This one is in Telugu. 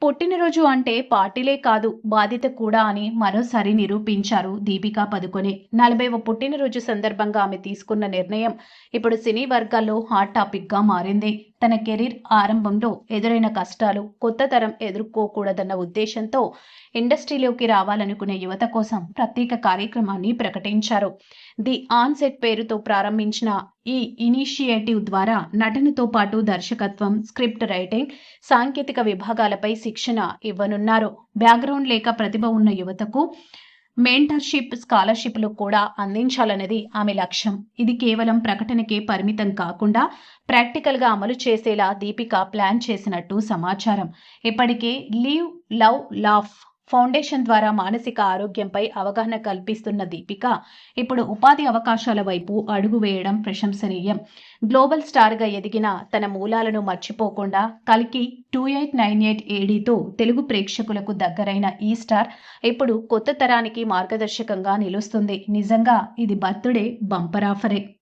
పుట్టినరోజు అంటే పార్టీలే కాదు బాధ్యత కూడా అని మరోసారి నిరూపించారు దీపికా పదుకొనె. 40వ పుట్టినరోజు సందర్భంగా ఆమె తీసుకున్న నిర్ణయం ఇప్పుడు సినీ వర్గాల్లో హాట్ టాపిక్ గా మారింది. తన కెరీర్ ఆరంభంలో ఎదురైన కష్టాలు కొత్త తరం ఎదుర్కోకూడదన్న ఉద్దేశంతో ఇండస్ట్రీలోకి రావాలనుకునే యువత కోసం ప్రత్యేక కార్యక్రమాన్ని ప్రకటించారు. ది ఆన్సెట్ పేరుతో ప్రారంభించిన ఈ ఇనిషియేటివ్ ద్వారా నటనతో పాటు దర్శకత్వం, స్క్రిప్ట్ రైటింగ్, సాంకేతిక విభాగాలపై శిక్షణ ఇవ్వనున్నారు. బ్యాక్గ్రౌండ్ లేక ప్రతిభ ఉన్న యువతకు మెంటర్షిప్, స్కాలర్షిప్లు కూడా అందించాలన్నది ఆమె లక్ష్యం. ఇది కేవలం ప్రకటనకే పరిమితం కాకుండా ప్రాక్టికల్గా అమలు చేసేలా దీపిక ప్లాన్ చేసినట్టు సమాచారం. ఇప్పటికే లివ్, లవ్, లాఫ్ ఫౌండేషన్ ద్వారా మానసిక ఆరోగ్యంపై అవగాహన కల్పిస్తున్న దీపిక ఇప్పుడు ఉపాధి అవకాశాల వైపు అడుగు వేయడం ప్రశంసనీయం. గ్లోబల్ స్టార్గా ఎదిగిన తన మూలాలను మర్చిపోకుండా కల్కి 2898 ఏడీతో తెలుగు ప్రేక్షకులకు దగ్గరైన ఈ స్టార్ ఇప్పుడు కొత్త తరానికి మార్గదర్శకంగా నిలుస్తుంది. నిజంగా ఇది బర్త్డే బంపర్ ఆఫరే.